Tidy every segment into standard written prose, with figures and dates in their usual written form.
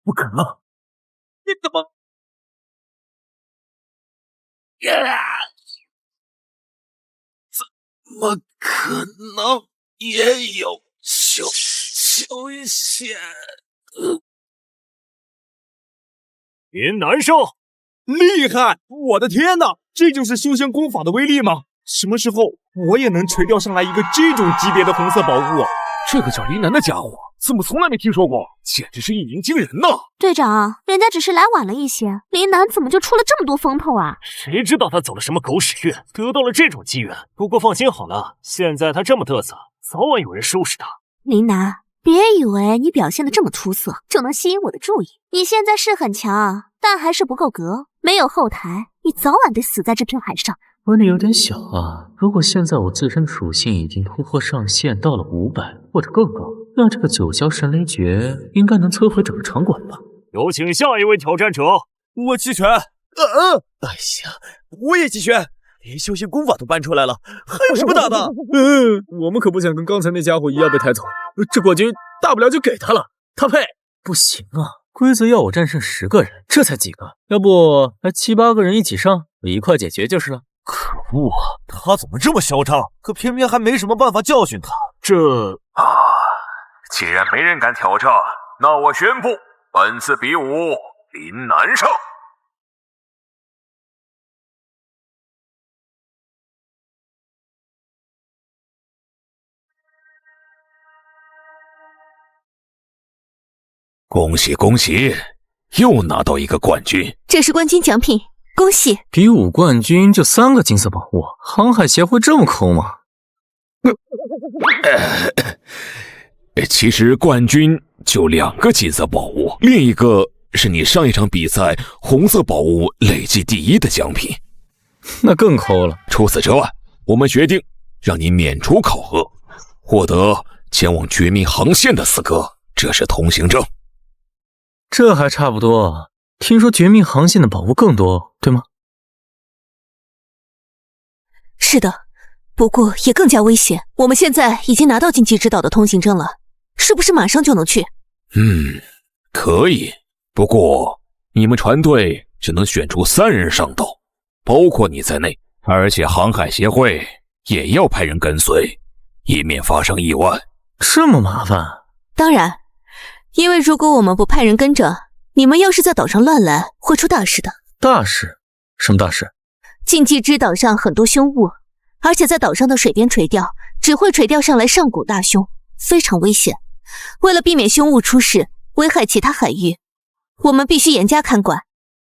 不可能！你怎么？怎么可能也有修仙？林南胜，厉害！我的天哪，这就是修仙功法的威力吗？什么时候我也能垂钓上来一个这种级别的红色宝物？这个叫林南的家伙，怎么从来没听说过？简直是一鸣惊人呐！队长，人家只是来晚了一些，林南怎么就出了这么多风头啊？谁知道他走了什么狗屎运，得到了这种机缘。不过放心好了，现在他这么嘚瑟，早晚有人收拾他。林南，别以为你表现得这么出色就能吸引我的注意。你现在是很强，但还是不够格，没有后台，你早晚得死在这片海上。问题有点小啊，如果现在我自身属性已经突破上限到了500或者更高，那这个九霄神雷诀应该能摧毁整个场馆吧。有请下一位挑战者。我弃权。哎呀，我也弃权，连修仙功法都搬出来了，还有什么打的？我们可不想跟刚才那家伙一样被抬走，这冠军大不了就给他了，他配。不行啊，规则要我战胜10个人，这才几个？要不来7、8个人一起上，我一块解决就是了。可恶啊！他怎么这么嚣张？可偏偏还没什么办法教训他。既然没人敢挑战，那我宣布，本次比武林南胜。恭喜恭喜，又拿到一个冠军！这是冠军奖品，恭喜！比武冠军就3个金色宝物，航海协会这么抠吗？其实冠军就2个金色宝物，另一个是你上一场比赛红色宝物累计第1的奖品。那更抠了。除此之外，我们决定让你免除考核，获得前往绝命航线的资格，这是通行证。这还差不多，听说绝命航线的宝物更多，对吗？是的，不过也更加危险。我们现在已经拿到禁忌之岛的通行证了，是不是马上就能去？可以，不过你们船队只能选出3人上岛，包括你在内，而且航海协会也要派人跟随，以免发生意外。这么麻烦？当然，因为如果我们不派人跟着，你们要是在岛上乱来，会出大事的。大事？什么大事？禁忌之岛上很多凶物，而且在岛上的水边垂钓，只会垂钓上来上古大凶，非常危险。为了避免凶物出事，危害其他海域，我们必须严加看管。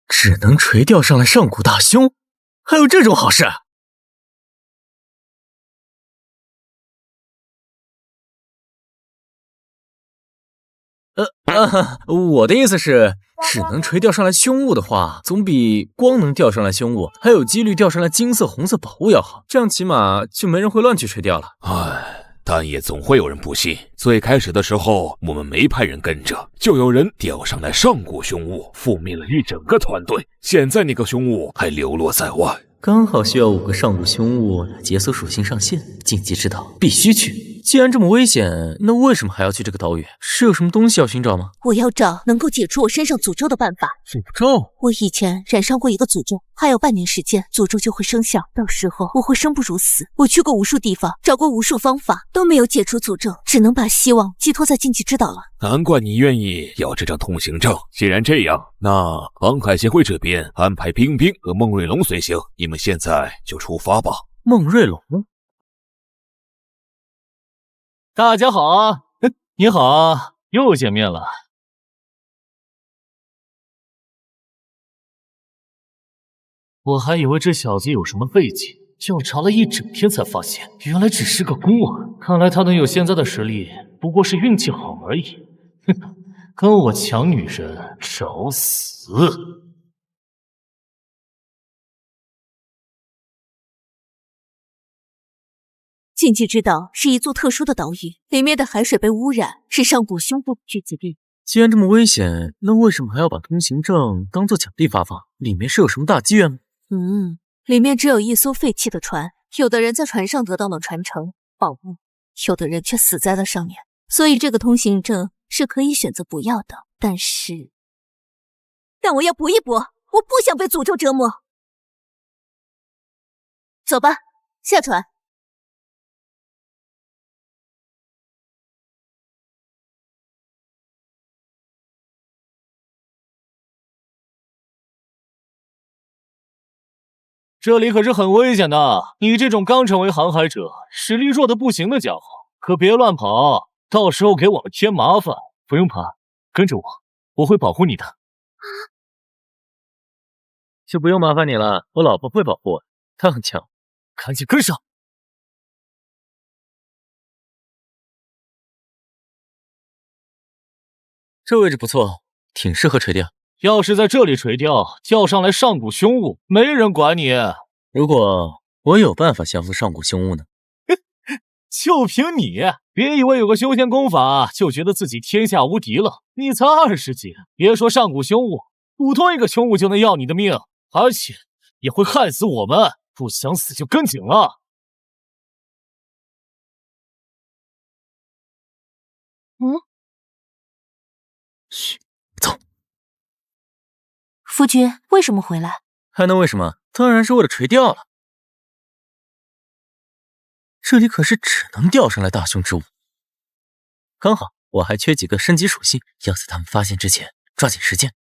只能垂钓上来上古大凶？还有这种好事？我的意思是，只能垂钓上来凶物的话，总比光能钓上来凶物，还有几率钓上来金色、红色宝物要好。这样起码就没人会乱去垂钓了。但也总会有人不信。最开始的时候，我们没派人跟着，就有人钓上来上古凶物，覆灭了一整个团队。现在那个凶物还流落在外，刚好需要5个上古凶物来解锁属性上限。禁忌之岛必须去。既然这么危险，那为什么还要去这个岛屿？是有什么东西要寻找吗？我要找能够解除我身上诅咒的办法。诅咒？我以前染上过一个诅咒，还有半年时间，诅咒就会生效，到时候我会生不如死。我去过无数地方，找过无数方法，都没有解除诅咒，只能把希望寄托在禁忌之岛了。难怪你愿意要这张通行证。既然这样，那航海协会这边安排冰冰和孟瑞龙随行，你们现在就出发吧。孟瑞龙？大家好啊！你好啊，又见面了。我还以为这小子有什么背景，调查了一整天才发现，原来只是个孤儿。看来他能有现在的实力，不过是运气好而已。哼，跟我抢女人，找死！禁忌之岛是一座特殊的岛屿，里面的海水被污染，是上古凶物聚集地。既然这么危险，那为什么还要把通行证当做奖励发放？里面是有什么大机缘吗？里面只有一艘废弃的船，有的人在船上得到了传承宝物，有的人却死在了上面。所以这个通行证是可以选择不要的，但是但我要搏一搏，我不想被诅咒折磨。走吧，下船。这里可是很危险的，你这种刚成为航海者、实力弱的不行的家伙，可别乱跑，到时候给我们添麻烦。不用怕，跟着我，我会保护你的。就不用麻烦你了，我老婆会保护我，她很强。赶紧跟上！这位置不错，挺适合垂钓。要是在这里垂钓，叫上来上古凶物，没人管你。如果我有办法降服上古凶物呢？就凭你，别以为有个修仙功法就觉得自己天下无敌了。你才20级，别说上古凶物，普通一个凶物就能要你的命，而且也会害死我们。不想死就跟紧了。嘘，走。夫君为什么回来？还能为什么？当然是为了垂钓了。这里可是只能钓上来大凶之物，刚好我还缺几个升级属性，要在他们发现之前抓紧时间。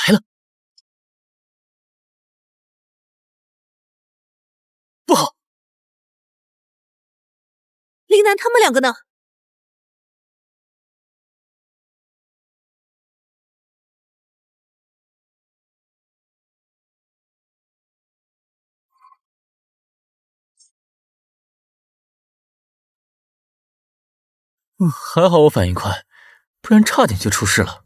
来了，不好！林南他们两个呢？还好我反应快，不然差点就出事了。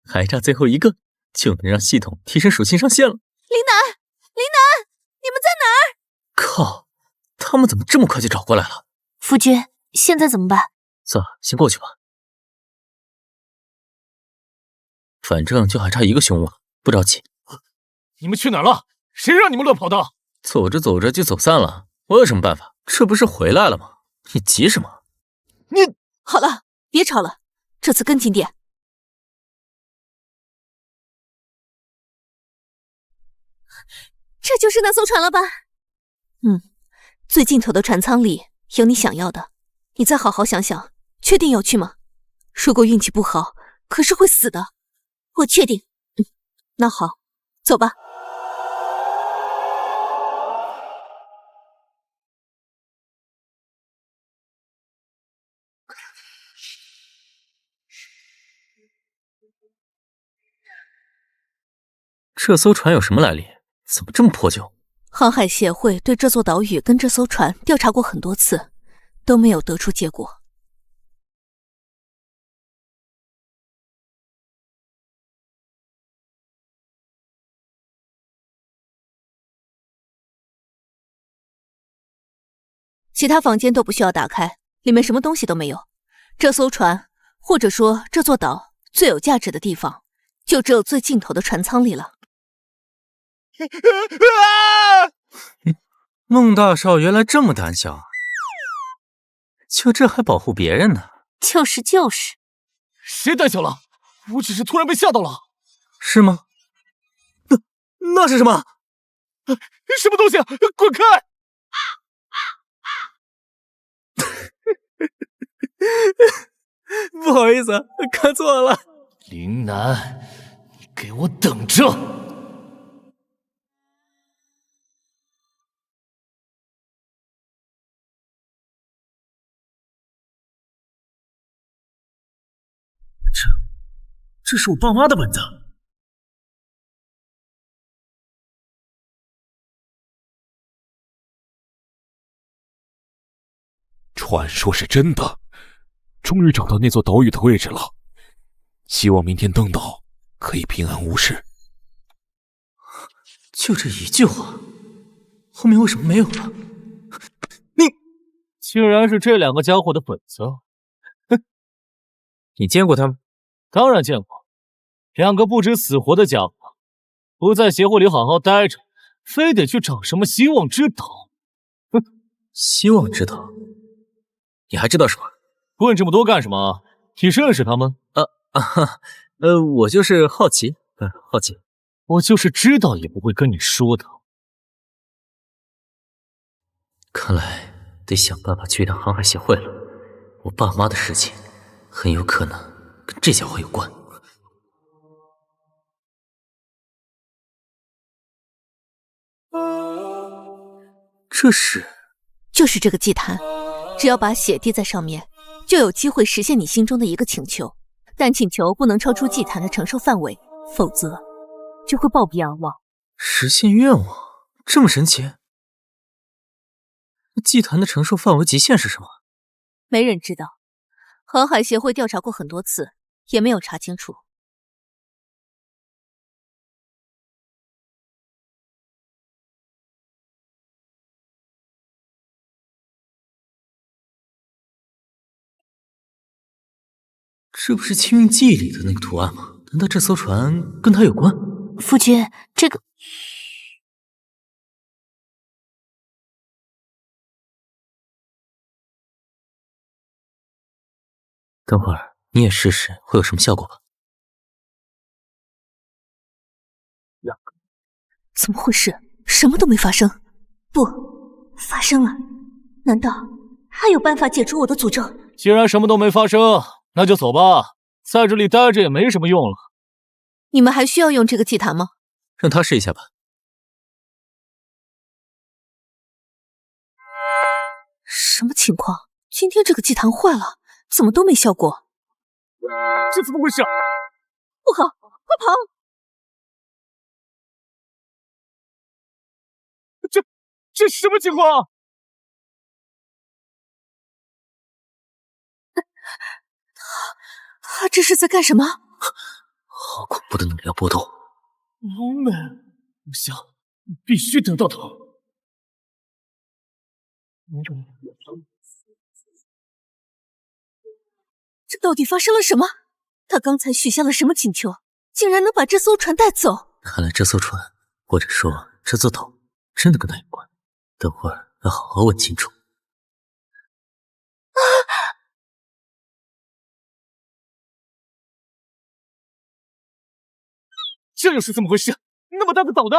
还差最后一个，就能让系统提升属性上限了。林南，你们在哪儿？靠，他们怎么这么快就找过来了？夫君，现在怎么办？算了，先过去吧。反正就还差一个凶物了，不着急。你们去哪儿了？谁让你们乱跑的？走着走着就走散了，我有什么办法？这不是回来了吗？你急什么？你好了，别吵了，这次跟紧点。这就是那艘船了吧？最尽头的船舱里有你想要的，你再好好想想，确定要去吗？如果运气不好，可是会死的。我确定。那好，走吧。这艘船有什么来历？怎么这么破旧？航海协会对这座岛屿跟这艘船调查过很多次，都没有得出结果。其他房间都不需要打开，里面什么东西都没有。这艘船，或者说这座岛最有价值的地方，就只有最尽头的船舱里了。孟大少原来这么胆小，就这还保护别人呢？就是。谁胆小了？我只是突然被吓到了。是吗？那是什么？什么东西？滚开！不好意思，看错了。林南，你给我等着！这是我爸妈的本子。传说是真的，终于找到那座岛屿的位置了。希望明天登岛可以平安无事。就这一句话，后面为什么没有了？竟然是这两个家伙的本子。你见过他们？当然见过，两个不知死活的家伙，不在协会里好好待着，非得去找什么希望之岛。哼，希望之岛？你还知道什么？问这么多干什么？你认识他们？我就是好奇，好奇。我就是知道也不会跟你说的。看来得想办法去一趟航海协会了。我爸妈的事情很有可能跟这家伙有关。这是？就是这个祭坛，只要把血滴在上面，就有机会实现你心中的一个请求，但请求不能超出祭坛的承受范围，否则就会暴毙而亡。实现愿望？这么神奇？那祭坛的承受范围极限是什么？没人知道，航海协会调查过很多次，也没有查清楚。这不是《青运记》里的那个图案吗？难道这艘船跟他有关？夫君，这个……等会儿你也试试，会有什么效果吧？怎么回事？什么都没发生。不，发生了。难道还有办法解除我的诅咒？既然什么都没发生，那就走吧。在这里待着也没什么用了。你们还需要用这个祭坛吗？让他试一下吧。什么情况？今天这个祭坛坏了，怎么都没效果？这怎么回事？不好，快跑！这什么情况？他这是在干什么？好恐怖的能量波动！龙妹，不行，必须得到它。这到底发生了什么？他刚才许下了什么请求，竟然能把这艘船带走？看来这艘船，或者说这座岛，真的跟他有关。等会儿要好好问清楚。这又是怎么回事？那么大的岛呢？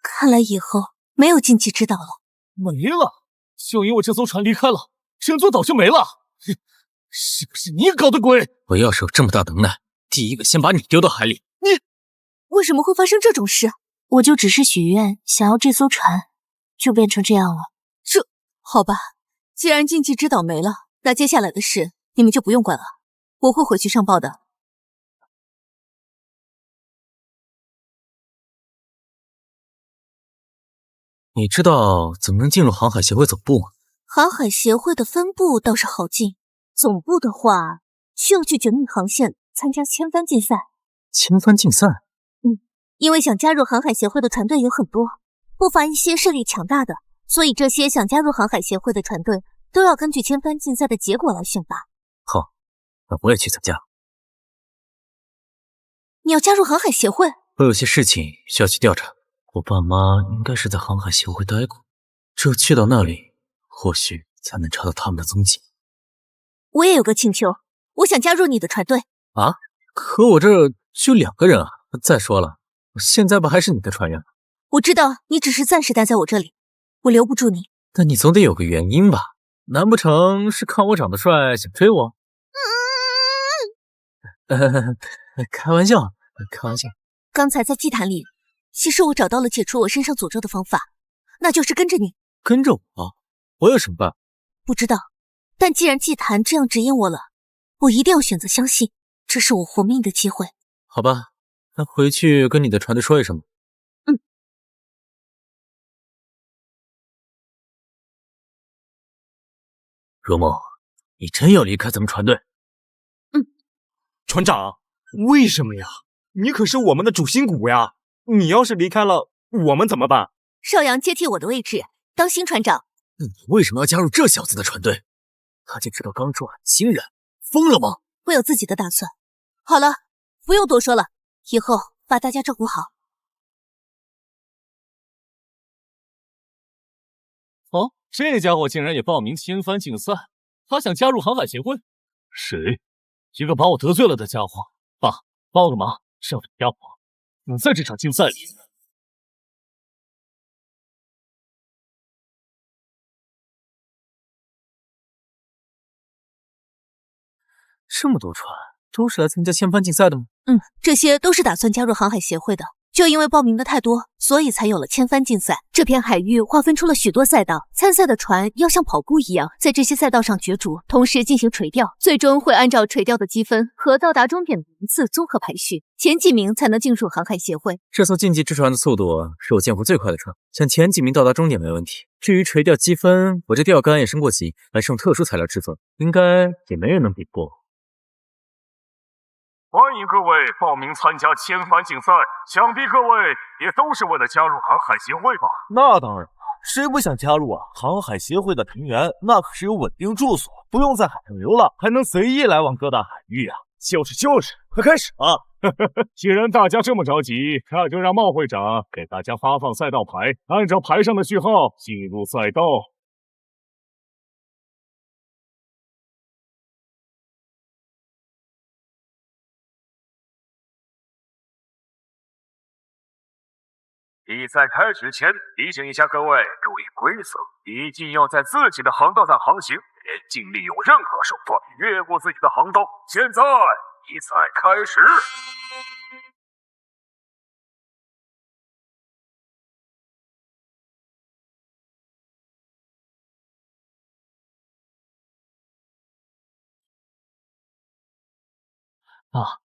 看来以后没有禁忌之岛了。没了，就因为这艘船离开了，整座岛就没了。是不是你搞的鬼？我要是有这么大能耐，第一个先把你丢到海里。你为什么会发生这种事？我就只是许愿，想要这艘船，就变成这样了。这好吧，既然禁忌之岛没了，那接下来的事你们就不用管了，我会回去上报的。你知道怎么能进入航海协会总部吗？航海协会的分部倒是好进，总部的话需要去绝密航线参加千帆竞赛。千帆竞赛？因为想加入航海协会的团队有很多，不乏一些势力强大的，所以这些想加入航海协会的团队都要根据千帆竞赛的结果来选拔。好，那我也去参加。你要加入航海协会？我有些事情需要去调查。我爸妈应该是在航海协会待过，只有去到那里，或许才能查到他们的踪迹。我也有个请求，我想加入你的船队。啊？可我这只有2个人啊！再说了，我现在不还是你的船员吗？我知道你只是暂时待在我这里，我留不住你。但你总得有个原因吧？难不成是看我长得帅想追我？开玩笑，开玩笑。刚才在祭坛里，其实我找到了解除我身上诅咒的方法，那就是跟着你。跟着我？我有什么办法？不知道，但既然祭坛这样指引我了，我一定要选择相信，这是我活命的机会。好吧，那回去跟你的船队说一声吧。若梦，你真要离开咱们船队？船长，为什么呀？你可是我们的主心骨呀！你要是离开了，我们怎么办？邵阳接替我的位置，当新船长。你为什么要加入这小子的船队？他就知道刚抓新人，疯了吗？我有自己的打算。好了，不用多说了，以后把大家照顾好。哦，这家伙竟然也报名千帆竞赛，他想加入航海协会？谁？一个把我得罪了的家伙。爸，帮我个忙，让这家伙不在这场竞赛里。这么多船都是来参加千帆竞赛的吗？这些都是打算加入航海协会的。就因为报名的太多，所以才有了千帆竞赛。这片海域划分出了许多赛道，参赛的船要像跑步一样，在这些赛道上角逐，同时进行垂钓，最终会按照垂钓的积分和到达终点的名次综合排序，前几名才能进入航海协会。这艘竞技之船的速度是我见过最快的船，想前几名到达终点没问题。至于垂钓积分，我这钓竿也升过级，还是用特殊材料制作，应该也没人能比过。欢迎各位报名参加千帆竞赛，想必各位也都是为了加入航海协会吧？那当然，谁不想加入啊？航海协会的成员那可是有稳定住所，不用在海上流浪，还能随意来往各大海域啊！就是，快开始啊！既然大家这么着急，那就让茂会长给大家发放赛道牌，按照牌上的序号进入赛道。比赛开始前，提醒一下各位，注意规则，一定要在自己的航道上航行，别尽力用任何手段越过自己的航道。现在，比赛开始。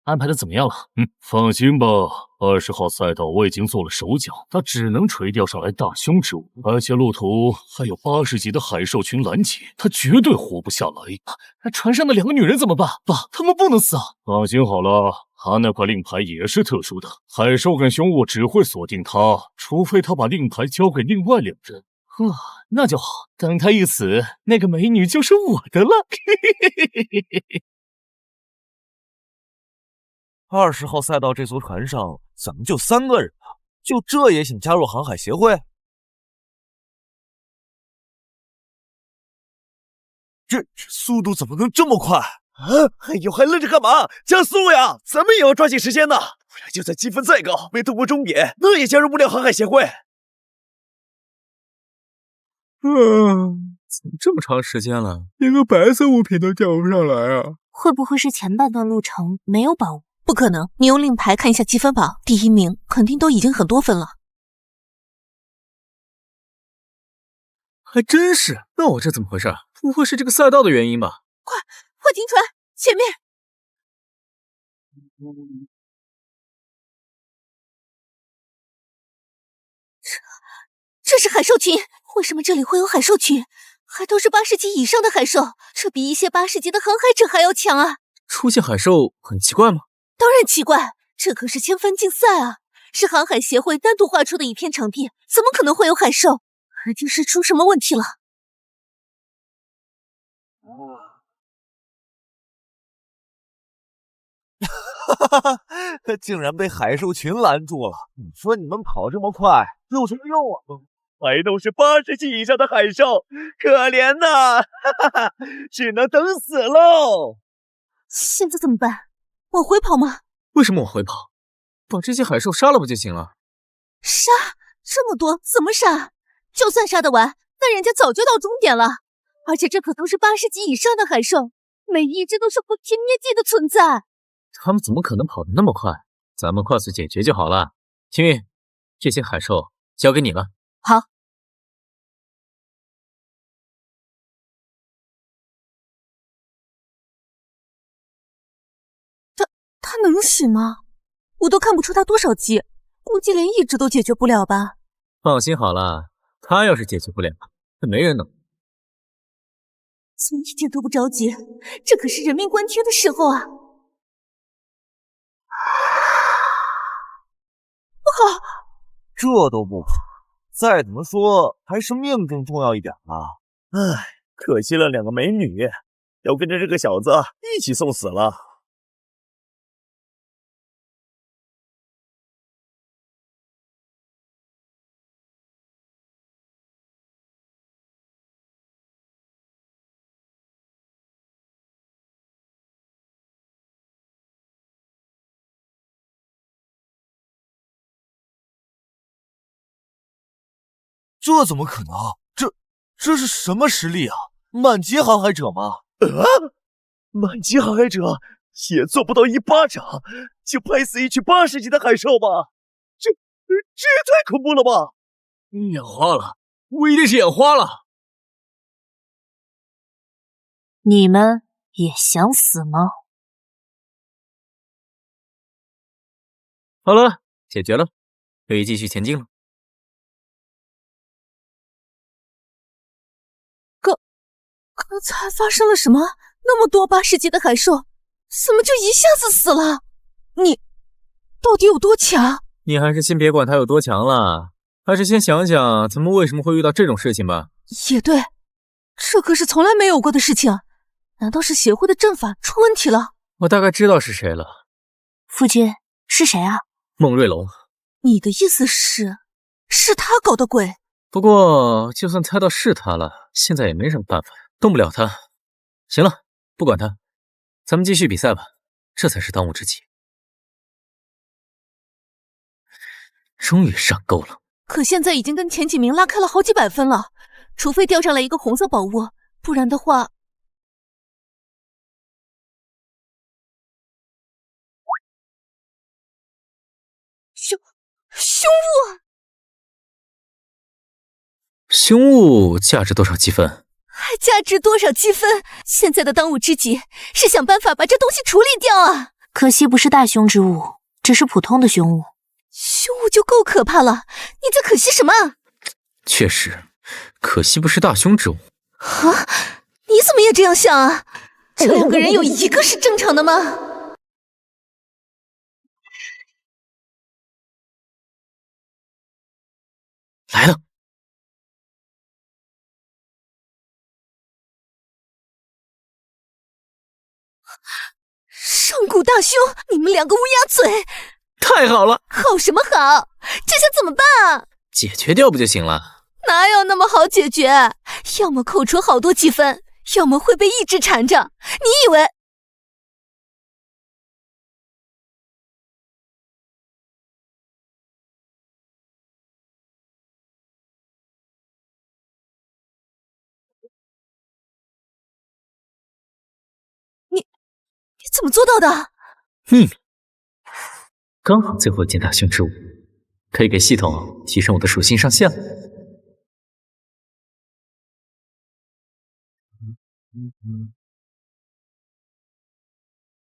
安排的怎么样了？放心吧，20号赛道我已经做了手脚，他只能垂钓上来大胸之物，而且路途还有80级的海兽群拦截，他绝对活不下来。那船上的2个女人怎么办？爸，她们不能死啊！放心好了，他那块令牌也是特殊的，海兽跟凶物只会锁定他，除非他把令牌交给另外2人。那就好，等他一死，那个美女就是我的了。20号赛道这艘船上怎么就3个人啊？就这也想加入航海协会？这速度怎么能这么快啊？哎呦，还愣着干嘛？加速呀！咱们也要抓紧时间呢，不然就算积分再高，没突破终点，那也加入不了航海协会。怎么这么长时间了，连个白色物品都叫不上来啊？会不会是前半段路程没有宝物？不可能，你用令牌看一下积分榜，第1名肯定都已经很多分了。还真是，那我这怎么回事？不会是这个赛道的原因吧？快停船！前面！这是海兽群，为什么这里会有海兽群？还都是80级以上的海兽，这比一些80级的航海者还要强啊！出现海兽很奇怪吗？当然奇怪，这可是千帆竞赛啊，是航海协会单独划出的一片场地，怎么可能会有海兽？肯定是出什么问题了。竟然被海兽群拦住了！你说你们跑这么快有什么用啊？还都是80级以上的海兽，可怜呐，只能等死喽！现在怎么办？往回跑吗？为什么往回跑？把这些海兽杀了不就行了？杀？这么多怎么杀？就算杀得完，那人家早就到终点了。而且这可都是80级以上的海兽，每一只都是毁天灭地的存在。他们怎么可能跑得那么快？咱们快速解决就好了。青运，这些海兽交给你了。好。他能使吗？我都看不出他多少级，估计连1只都解决不了吧。放心好了，他要是解决不了，那没人能。孙一点都不着急，这可是人命关天的时候啊！不好，这都不好，再怎么说还是命更重要一点啊！唉，可惜了2个美女，要跟着这个小子一起送死了。这怎么可能？这是什么实力啊？满级航海者吗？满级航海者也做不到1巴掌就拍死一群80级的海兽吧？这也太恐怖了吧！眼花了，我一定是眼花了。你们也想死吗？好了，解决了，可以继续前进了。刚才发生了什么？那么多80级的海兽，怎么就一下子死了？你到底有多强？你还是先别管他有多强了，还是先想想咱们为什么会遇到这种事情吧。也对，这可是从来没有过的事情，难道是协会的阵法出问题了？我大概知道是谁了。夫君，是谁啊？孟瑞龙。你的意思是他搞的鬼？不过就算猜到是他了，现在也没什么办法，动不了他。行了，不管他，咱们继续比赛吧，这才是当务之急。终于上钩了，可现在已经跟前几名拉开了好几百分了，除非掉上来一个红色宝物，不然的话……凶物！凶物价值多少积分？还价值多少积分？现在的当务之急是想办法把这东西处理掉啊！可惜不是大凶之物，只是普通的凶物。凶物就够可怕了，你在可惜什么？确实，可惜不是大凶之物。啊？你怎么也这样想啊？这2个人有一个是正常的吗？来了。上古大凶，你们2个乌鸦嘴！太好了！好什么好？这下怎么办啊？解决掉不就行了？哪有那么好解决？要么扣除好多积分，要么会被一直缠着。你以为……你怎么做到的？秘密。刚好最后一件大凶之物，可以给系统提升我的属性上限了。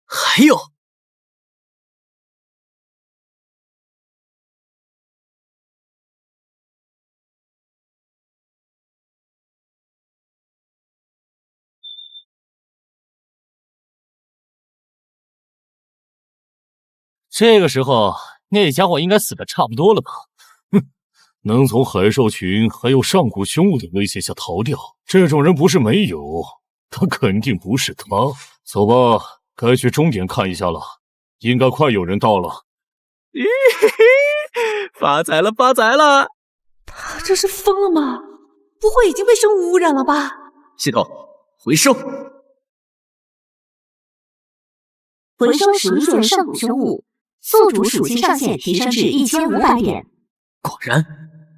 还有，这个时候，那家伙应该死的差不多了吧？哼，能从海兽群还有上古凶物的威胁下逃掉，这种人不是没有，他肯定不是他。走吧，该去终点看一下了，应该快有人到了。嘿嘿，发财了，发财了！他这是疯了吗？不会已经被生物污染了吧？系统回收，回收11件上古生物，宿主属性上限提升至1500点。果然，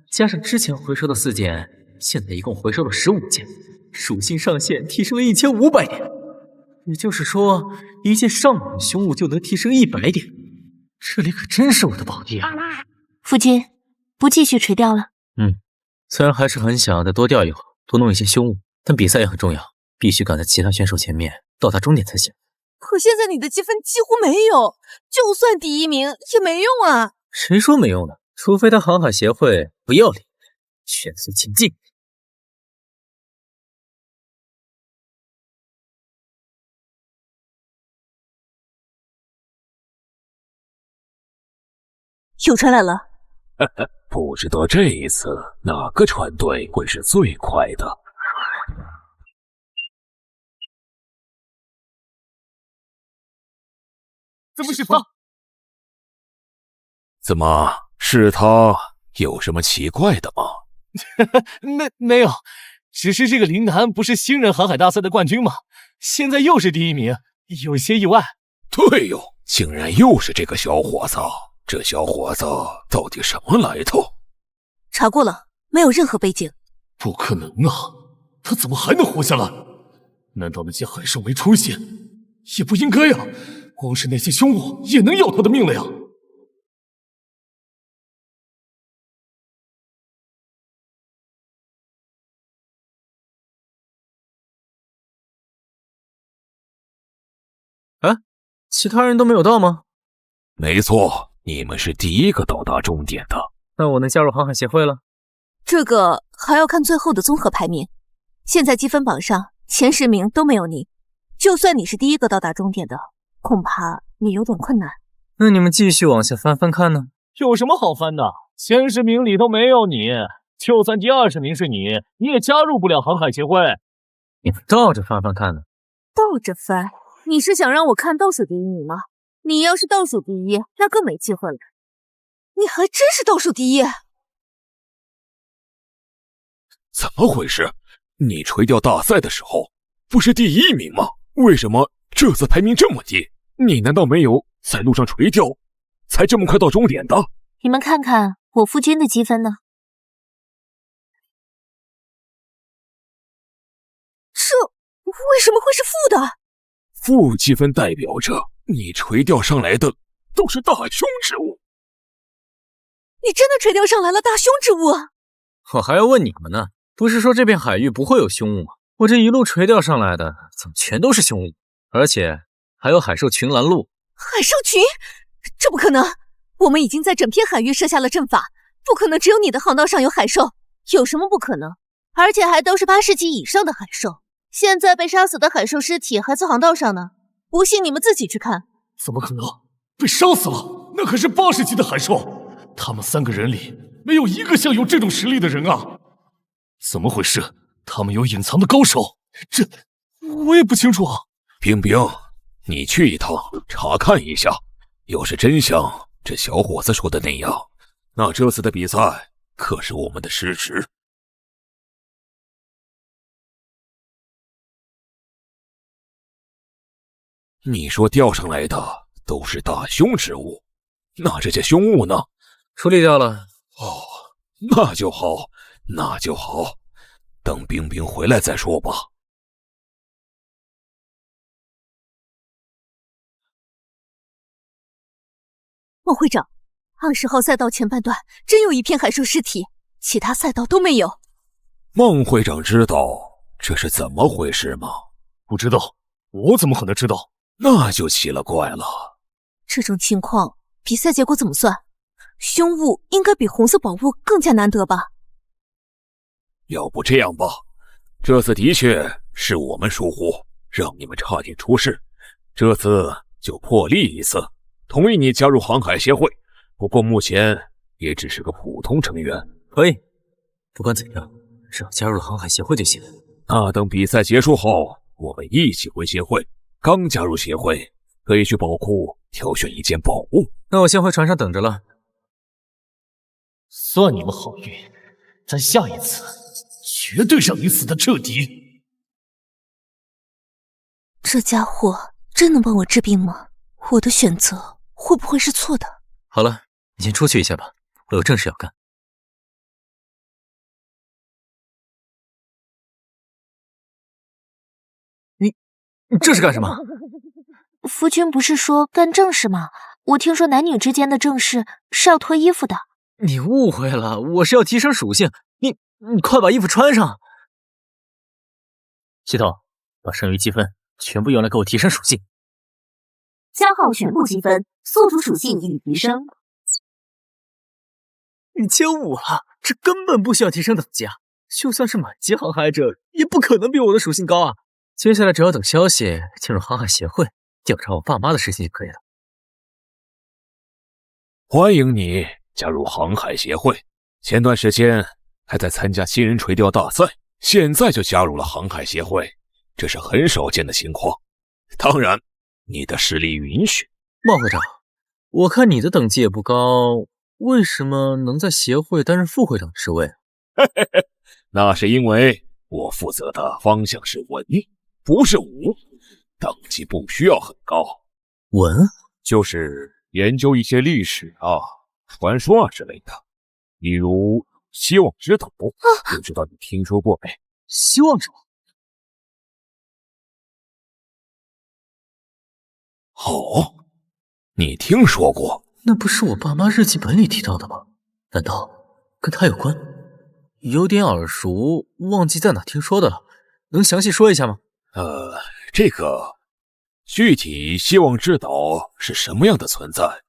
加上之前回收的4件，现在一共回收了15件，属性上限提升了1500点。也就是说，一件上古凶物就能提升100点。这里可真是我的宝地啊！夫君，不继续垂钓了。虽然还是很想再多钓一会儿，多弄一些凶物，但比赛也很重要，必须赶在其他选手前面到达终点才行。可现在你的积分几乎没有，就算第一名也没用啊！谁说没用的？除非他航海协会不要脸，全速前进。有船来了。不知道这一次哪个船队会是最快的。怎么是他？怎么是他？有什么奇怪的吗？没有，只是这个林南不是新人航海大赛的冠军吗？现在又是第一名，有些意外。对哟，竟然又是这个小伙子！这小伙子到底什么来头？查过了，没有任何背景。不可能啊！他怎么还能活下来？难道那些海兽没出现？也不应该啊！光是那些凶物也能要他的命了呀！啊，其他人都没有到吗？没错，你们是第一个到达终点的。那我能加入航海协会了？这个还要看最后的综合排名。现在积分榜上前10名都没有你，就算你是第一个到达终点的，恐怕也有点困难。那你们继续往下翻翻看呢？有什么好翻的？前10名里头没有你，就算第20名是你，你也加入不了航海协会。你们倒着翻翻看呢？倒着翻？你是想让我看倒数第一名吗？你要是倒数第一，那更没机会了。你还真是倒数第一？怎么回事？你垂钓大赛的时候不是第1名吗？为什么这次排名这么低？你难道没有在路上垂钓，才这么快到终点的？你们看看我夫君的积分呢？这为什么会是负的？负积分代表着你垂钓上来的都是大凶之物。你真的垂钓上来了大凶之物啊！我还要问你们呢，不是说这片海域不会有凶物吗？我这一路垂钓上来的，怎么全都是凶物？而且还有海兽群拦路。海兽群？这不可能！我们已经在整片海域设下了阵法，不可能只有你的航道上有海兽。有什么不可能？而且还都是8世级以上的海兽。现在被杀死的海兽尸体还在航道上呢，不信你们自己去看。怎么可能？被杀死了？那可是80级的海兽，他们3个人里没有一个像有这种实力的人啊！怎么回事？他们有隐藏的高手？这我也不清楚啊。冰冰，你去一趟查看一下，要是真像这小伙子说的那样，那这次的比赛可是我们的失职。你说钓上来的都是大凶之物，那这些凶物呢？处理掉了。哦，那就好，那就好。等冰冰回来再说吧。孟会长，20号赛道前半段真有一片海兽尸体，其他赛道都没有。孟会长知道这是怎么回事吗？不知道，我怎么可能知道？那就奇了怪了。这种情况，比赛结果怎么算？凶物应该比红色宝物更加难得吧？要不这样吧，这次的确是我们疏忽，让你们差点出事。这次就破例一次，同意你加入航海协会，不过目前也只是个普通成员。可以，不管怎样，只要加入航海协会就行。那等比赛结束后，我们一起回协会。刚加入协会，可以去宝库挑选一件宝物。那我先回船上等着了。算你们好运，在下一次绝对让你死得彻底。这家伙真能帮我治病吗？我的选择会不会是错的？好了，你先出去一下吧，我有正事要干。你这是干什么？夫君不是说干正事吗？我听说男女之间的正事是要脱衣服的。你误会了，我是要提升属性。你快把衣服穿上。系统，把剩余积分全部用来给我提升属性。消耗全部积分，宿主属性予以提升。1500了，这根本不需要提升等级啊！就算是满级航海者，也不可能比我的属性高啊！接下来只要等消息进入航海协会，调查我爸妈的事情就可以了。欢迎你加入航海协会。前段时间还在参加新人垂钓大赛，现在就加入了航海协会，这是很少见的情况。当然，你的实力允许。茂会长，我看你的等级也不高，为什么能在协会担任副会长的职位？那是因为我负责的方向是文，不是武，等级不需要很高。文就是研究一些历史啊、传说啊之类的，例如希望之岛，不知道你听说过没？希望者。哦，你听说过？那不是我爸妈日记本里提到的吗？难道跟他有关？有点耳熟，忘记在哪听说的了，能详细说一下吗？这个具体希望之岛是什么样的存在，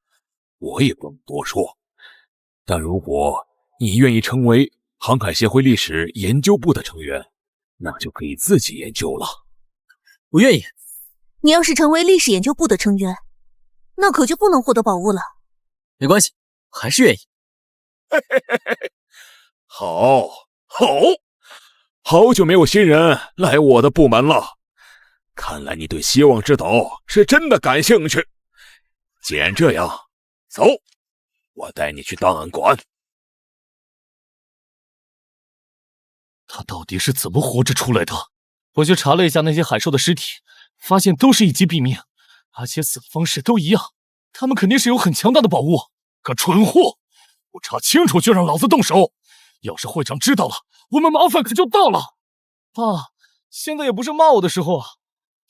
我也不能多说。但如果你愿意成为航海协会历史研究部的成员，那就可以自己研究了。我愿意。你要是成为历史研究部的成员，那可就不能获得宝物了。没关系，还是愿意。好，好久没有新人来我的部门了，看来你对希望之岛是真的感兴趣。既然这样，走，我带你去档案馆。他到底是怎么活着出来的？我去查了一下那些海兽的尸体，发现都是一击毙命，而且死的方式都一样。他们肯定是有很强大的宝物。个蠢货，不查清楚就让老子动手！要是会长知道了，我们麻烦可就大了。爸，现在也不是骂我的时候啊，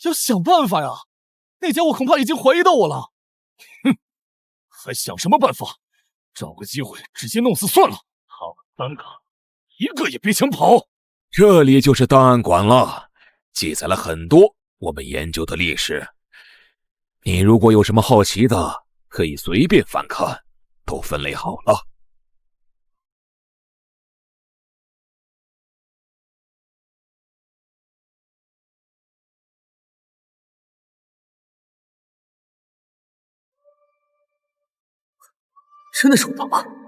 要想办法呀。那家伙恐怕已经怀疑到我了。哼，还想什么办法？找个机会直接弄死算了。好尴尬，一个也别想跑。这里就是档案馆了，记载了很多我们研究的历史。你如果有什么好奇的，可以随便翻看，都分类好了。真的是我爸妈。